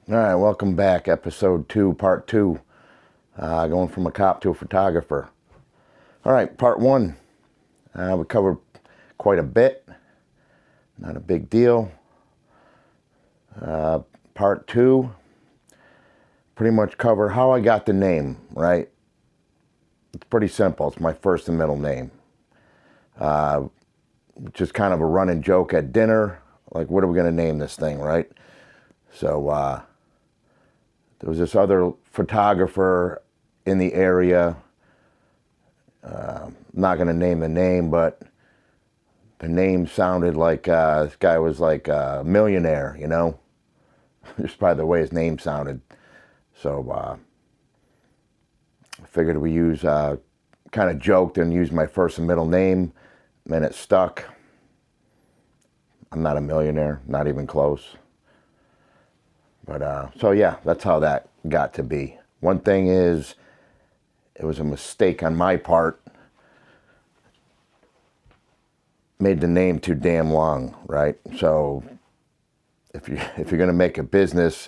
All right, welcome back. Episode 2, part 2. Going from a cop to a photographer. All right, part 1. We covered quite a bit. Not a big deal. Part 2, pretty much cover how I got the name, right? It's pretty simple. It's my first and middle name. Just kind of a running joke at dinner. Like, what are we going to name this thing, right? So, there was this other photographer in the area. I'm not going to name the name, but the name sounded like this guy was like a millionaire, you know? Just by the way his name sounded. So I figured we use, kind of joked and used my first and middle name, and it stuck. I'm not a millionaire, not even close. But, so yeah, that's how that got to be. One thing is, it was a mistake on my part. Made the name too damn long, right? So, if you're going to make a business,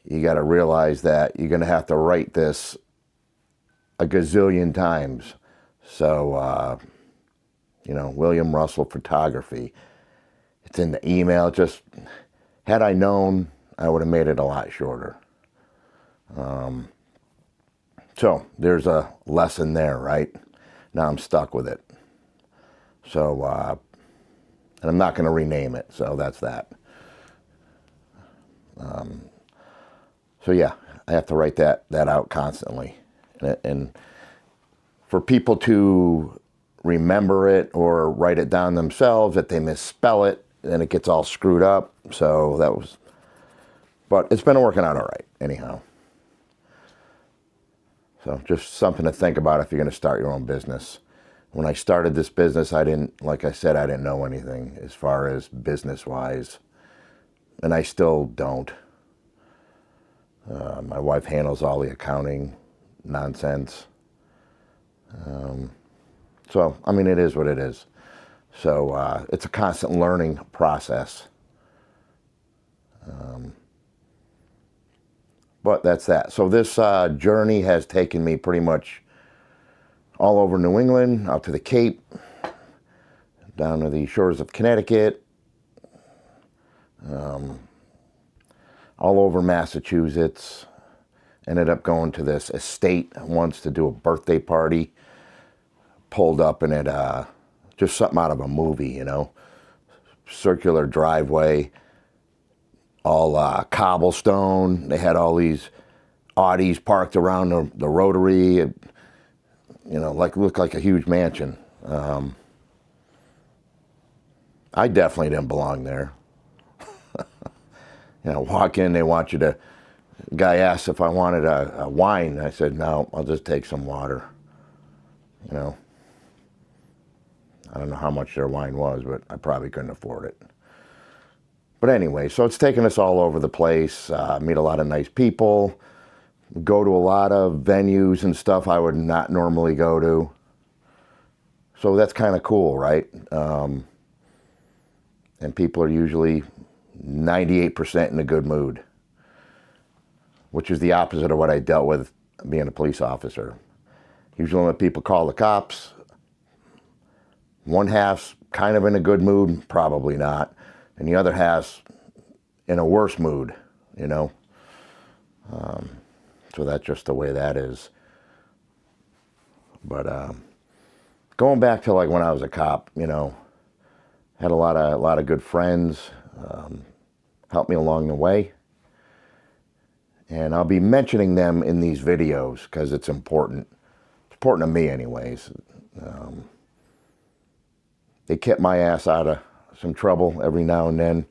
you got to realize that you're going to have to write this a gazillion times. So, William Russell Photography. It's in the email. Just, had I known, I would have made it a lot shorter. So there's a lesson there, right? Now I'm stuck with it. So, and I'm not going to rename it. So that's that. So yeah, I have to write that out constantly. And for people to remember it or write it down themselves, that they misspell it, then it gets all screwed up. So that was, but it's been working out all right, anyhow. So just something to think about if you're going to start your own business. When I started this business, I didn't know anything as far as business-wise. And I still don't. My wife handles all the accounting nonsense. So, I mean, it is what it is. So it's a constant learning process. But that's that. So this journey has taken me pretty much all over New England, out to the Cape, down to the shores of Connecticut, all over Massachusetts. Ended up going to this estate once to do a birthday party. Pulled up in it, just something out of a movie, you know. Circular driveway, all cobblestone. They had all these Audis parked around the rotary. It, looked like a huge mansion. I definitely didn't belong there. Walk in, they want you to. Guy asked if I wanted a wine. I said, no, I'll just take some water. I don't know how much their wine was, but I probably couldn't afford it. But anyway, so it's taken us all over the place, meet a lot of nice people, go to a lot of venues and stuff I would not normally go to. So that's kind of cool, right? And people are usually 98% in a good mood, which is the opposite of what I dealt with being a police officer. Usually when people call the cops, one half's kind of in a good mood, probably not, and the other half's in a worse mood, So that's just the way that is. But going back to like when I was a cop, had a lot of good friends, helped me along the way. And I'll be mentioning them in these videos because it's important. It's important to me anyways. They kept my ass out of some trouble every now and then.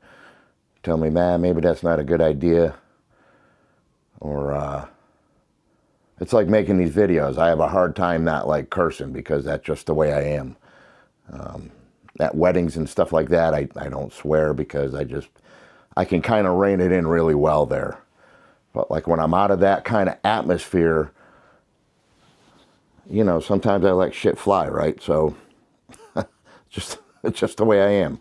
Tell me, man, maybe that's not a good idea. Or it's like making these videos. I have a hard time not like cursing because that's just the way I am. At weddings and stuff like that, I don't swear because I can kind of rein it in really well there. But like when I'm out of that kind of atmosphere, sometimes I let shit fly, right? So it's just the way I am.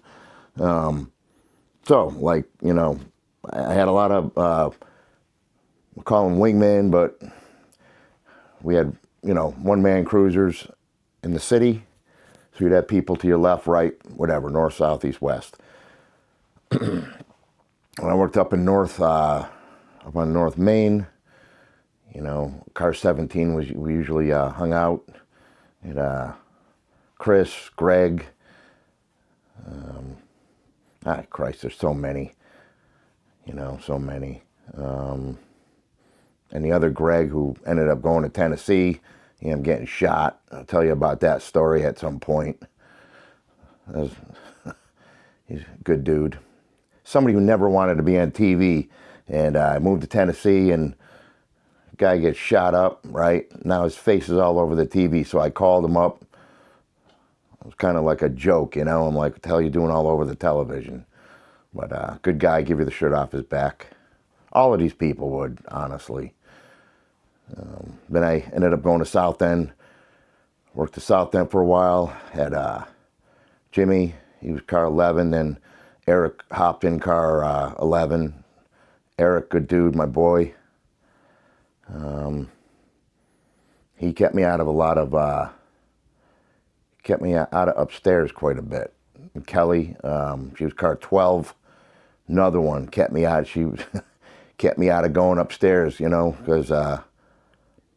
So like, I had a lot of we call them wingmen, but we had, one-man cruisers in the city. So you'd have people to your left, right, whatever, north, south, east, west. When I worked up in up on North Main, car 17 we usually hung out. And Chris, Greg, Christ, there's so many, so many. And the other Greg who ended up going to Tennessee, getting shot. I'll tell you about that story at some point. He's a good dude. Somebody who never wanted to be on TV. And I moved to Tennessee and guy gets shot up, right? Now his face is all over the TV. So I called him up. It was kind of like a joke, I'm like, what the hell are you doing all over the television? But good guy, give you the shirt off his back. All of these people would, honestly. Then I ended up going to South End. Worked the South End for a while. Had Jimmy, he was car 11. Then Eric hopped in car 11. Eric, good dude, my boy. He kept me out of a lot of, kept me out of upstairs quite a bit. And Kelly, she was car 12. Another one kept me out. She kept me out of going upstairs, because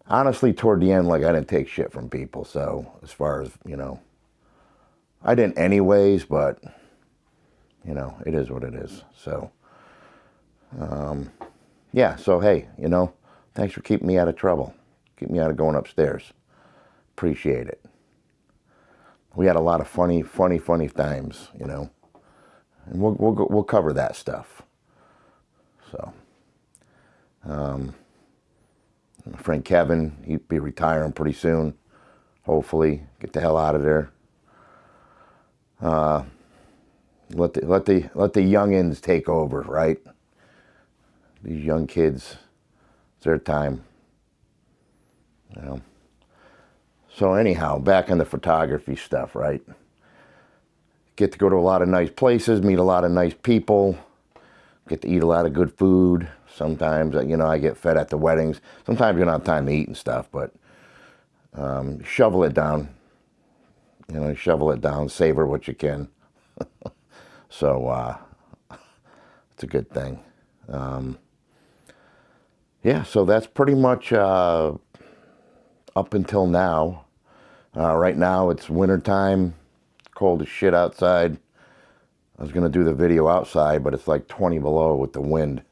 honestly, toward the end, like, I didn't take shit from people. So as far as, I didn't anyways, but, it is what it is. So, yeah, so hey, thanks for keeping me out of trouble. Keep me out of going upstairs. Appreciate it. We had a lot of funny times, and we'll cover that stuff. So, my friend Kevin, he'd be retiring pretty soon. Hopefully, get the hell out of there. Let the youngins take over, right? These young kids, it's their time. So anyhow, back on the photography stuff, right? Get to go to a lot of nice places, meet a lot of nice people, get to eat a lot of good food. Sometimes, I get fed at the weddings. Sometimes you don't have time to eat and stuff, but shovel it down. Shovel it down, savor what you can. So, it's a good thing. Yeah, so that's pretty much up until now. Right now it's wintertime, cold as shit outside. I was going to do the video outside, but it's like 20 below with the wind.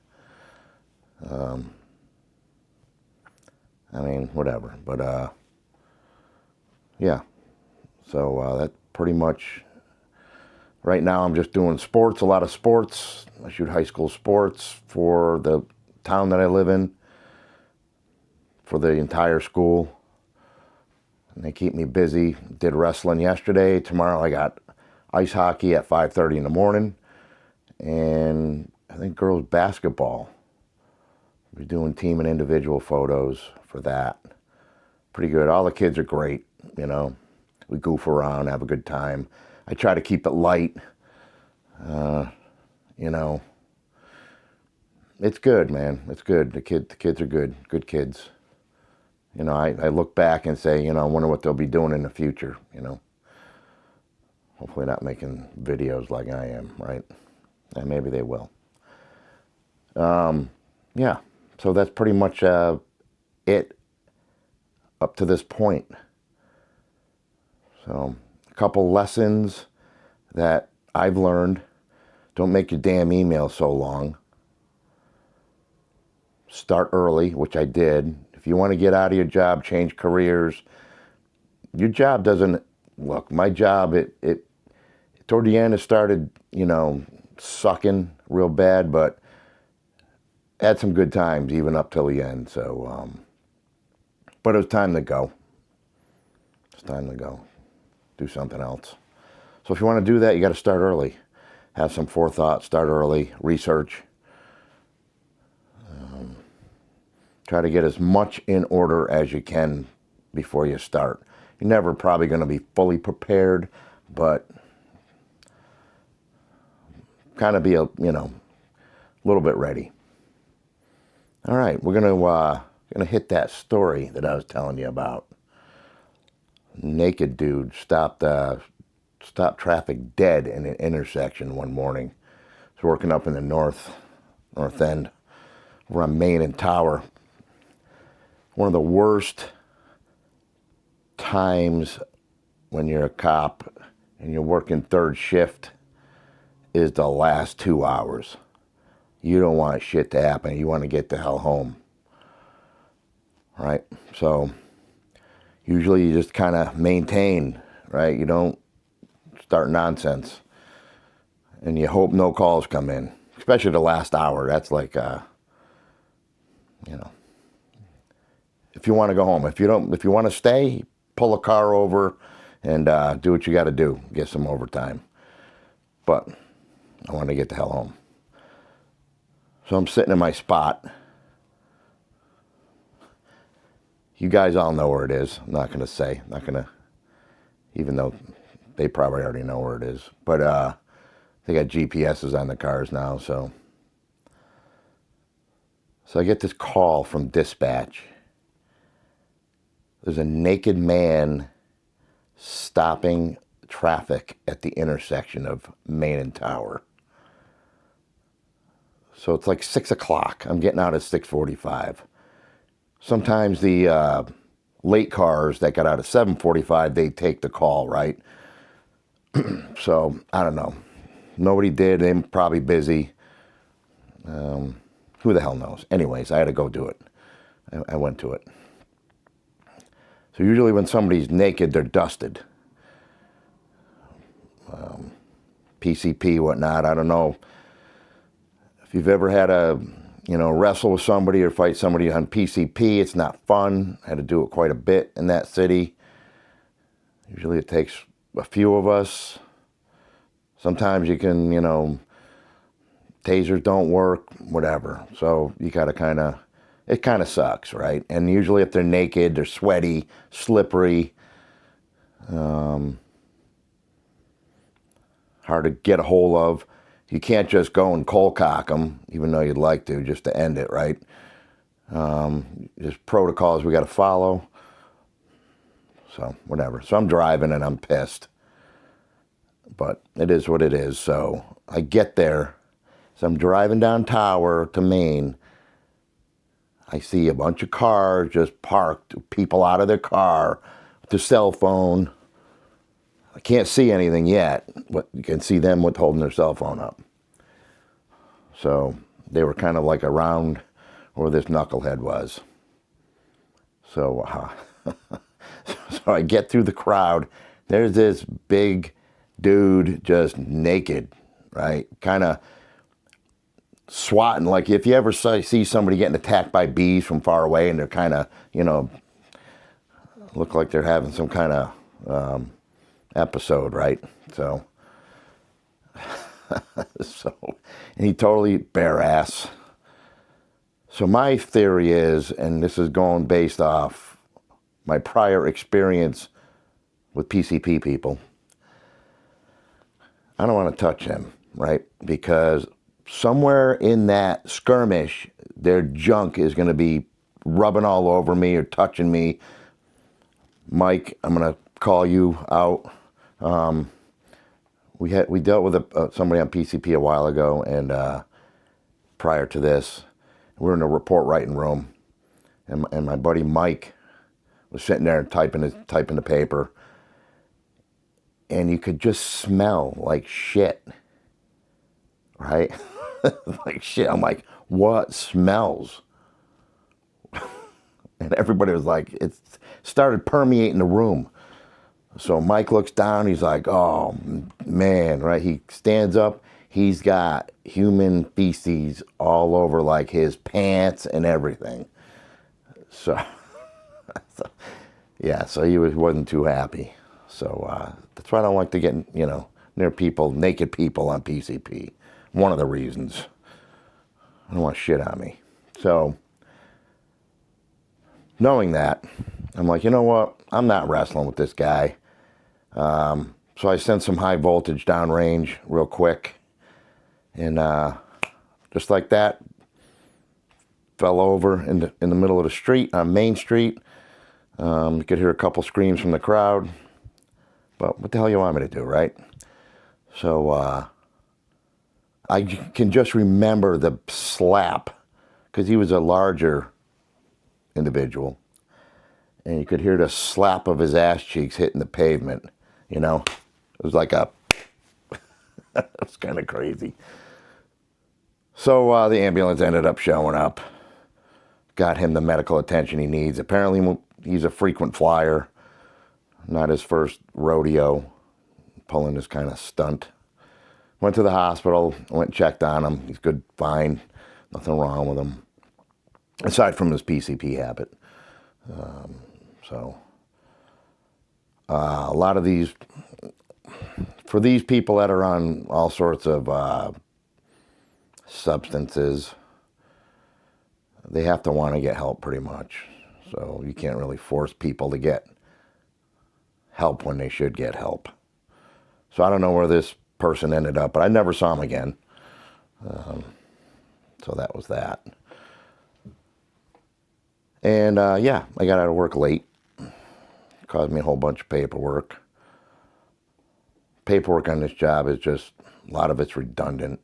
Whatever. But, yeah. So that's pretty much, right now I'm just doing sports, a lot of sports. I shoot high school sports for the town that I live in, for the entire school. And they keep me busy. Did wrestling yesterday. Tomorrow I got ice hockey at 5:30 in the morning. And I think girls basketball. We're doing team and individual photos for that. Pretty good. All the kids are great, We goof around, have a good time. I try to keep it light. It's good, man. It's good. The kids are good. Good kids. I look back and say, I wonder what they'll be doing in the future, Hopefully not making videos like I am, right? And maybe they will. Yeah, so that's pretty much it up to this point. So, a couple lessons that I've learned. Don't make your damn email so long. Start early, which I did. If you want to get out of your job, change careers, your job doesn't, look, my job, it toward the end, it started, sucking real bad, but had some good times even up till the end. So, but it was time to go. It's time to go. Do something else. So if you want to do that, you got to start early. Have some forethought, start early, research. Try to get as much in order as you can before you start. You're never probably going to be fully prepared, but kind of be a little bit ready. All right, we're gonna hit that story that I was telling you about. Naked dude stopped traffic dead in an intersection one morning. He's working up in the north end. We're on Main and Tower. One of the worst times when you're a cop and you're working third shift is the last 2 hours. You don't want shit to happen. You want to get the hell home. Right? So usually you just kind of maintain, right? You don't start nonsense. And you hope no calls come in, especially the last hour. That's like, if you want to go home. If you want to stay, pull a car over and do what you got to do. Get some overtime. But I want to get the hell home. So I'm sitting in my spot. You guys all know where it is. I'm not going to say. Even though they probably already know where it is. But they got GPSs on the cars now, so I get this call from dispatch. There's a naked man stopping traffic at the intersection of Main and Tower. So it's like 6 o'clock. I'm getting out at 6:45. Sometimes the late cars that got out at 7:45, they take the call, right? So, I don't know. Nobody did. They're probably busy. Who the hell knows? Anyways, I had to go do it. I went to it. So usually when somebody's naked, they're dusted. PCP, whatnot. I don't know if you've ever had a, wrestle with somebody or fight somebody on PCP. It's not fun. I had to do it quite a bit in that city. Usually it takes a few of us. Sometimes you can, tasers don't work, whatever. So you gotta it kind of sucks, right? And usually if they're naked, they're sweaty, slippery, hard to get a hold of. You can't just go and cold cock them, even though you'd like to, just to end it, right? There's protocols we got to follow. So, whatever. So I'm driving and I'm pissed. But it is what it is. So I get there. So I'm driving down Tower to Main. I see a bunch of cars just parked, people out of their car with their cell phone. I can't see anything yet, but you can see them with holding their cell phone up. So they were kind of like around where this knucklehead was. So, so I get through the crowd. There's this big dude just naked, right? Kind of swatting, like if you ever see somebody getting attacked by bees from far away and they're kind of, look like they're having some kind of episode, right? So, and he totally bare ass. So my theory is, and this is going based off my prior experience with PCP people, I don't want to touch him, right? Because somewhere in that skirmish, their junk is going to be rubbing all over me or touching me. Mike, I'm going to call you out. We dealt with somebody on PCP a while ago, and prior to this, we were in a report writing room, and my buddy Mike was sitting there typing the paper, and you could just smell like shit, right? Like shit. I'm like, what smells? And everybody was like, it started permeating the room. So Mike looks down, he's like, oh man, right? He stands up, he's got human feces all over like his pants and everything. So, yeah, so he wasn't too happy. So that's why I don't like to get, near people, naked people on PCP. One of the reasons. I don't want shit on me. So, knowing that, I'm like, you know what? I'm not wrestling with this guy. So I sent some high voltage downrange real quick. And just like that, fell over in the middle of the street, on Main Street. You could hear a couple screams from the crowd. But what the hell you want me to do, right? So I can just remember the slap, because he was a larger individual. And you could hear the slap of his ass cheeks hitting the pavement, you know? It was like a... It was kind of crazy. So the ambulance ended up showing up. Got him the medical attention he needs. Apparently he's a frequent flyer. Not his first rodeo, pulling this kind of stunt. Went to the hospital, went and checked on him. He's good, fine, nothing wrong with him, aside from his PCP habit. A lot of these, for these people that are on all sorts of substances, they have to want to get help pretty much. So you can't really force people to get help when they should get help. So I don't know where this person ended up, but I never saw him again. So that was that. And yeah, I got out of work late. Caused me a whole bunch of paperwork. Paperwork on this job is just, a lot of it's redundant.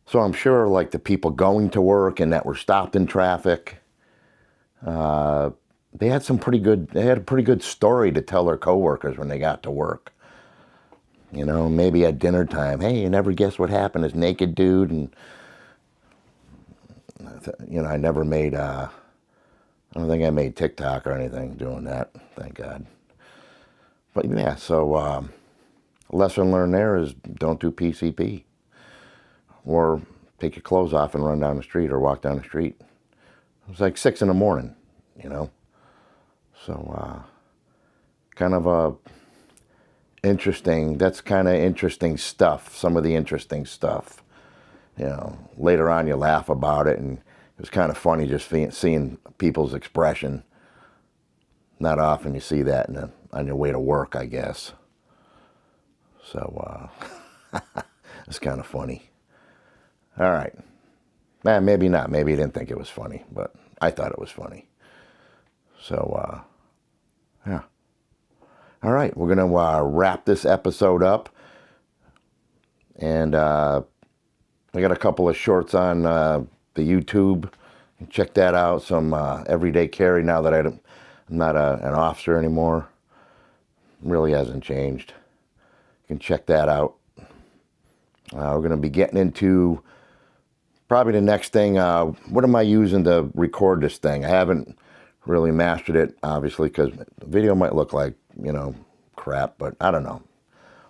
So I'm sure like the people going to work and that were stopped in traffic, they had a pretty good story to tell their coworkers when they got to work. You know, maybe at dinner time, hey, you never guess what happened, this naked dude. And, you know, I never made, I don't think I made TikTok or anything doing that, thank God. But yeah, so lesson learned there is don't do PCP. Or take your clothes off and run down the street or walk down the street. It was like 6 in the morning, you know. So kind of interesting, that's kind of interesting stuff, some of the interesting stuff. You know, later on you laugh about it, and it was kind of funny just seeing people's expression. Not often you see that on your way to work, I guess. So it's kind of funny. All right. Maybe not. Maybe you didn't think it was funny, but I thought it was funny. So, yeah. All right. We're going to wrap this episode up. And I got a couple of shorts on the YouTube. Check that out. Some everyday carry now that I'm not an officer anymore. Really hasn't changed. You can check that out. We're going to be getting into probably the next thing. What am I using to record this thing? I haven't really mastered it, obviously, because the video might look like, you know, crap, but I don't know.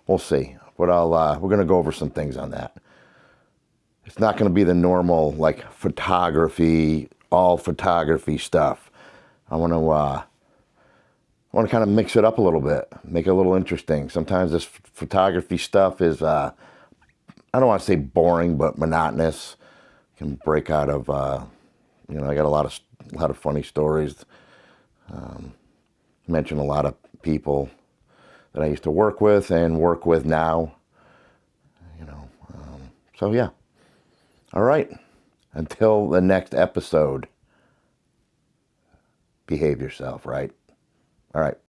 We'll see. But we're going to go over some things on that. It's not going to be the normal, like, photography, all photography stuff. I want to kind of mix it up a little bit, make it a little interesting. Sometimes this photography stuff is, I don't want to say boring, but monotonous. Can break out of, you know, I got a lot of funny stories. Mention a lot of people that I used to work with and work with now. You know, so yeah. All right. Until the next episode, behave yourself, right? All right.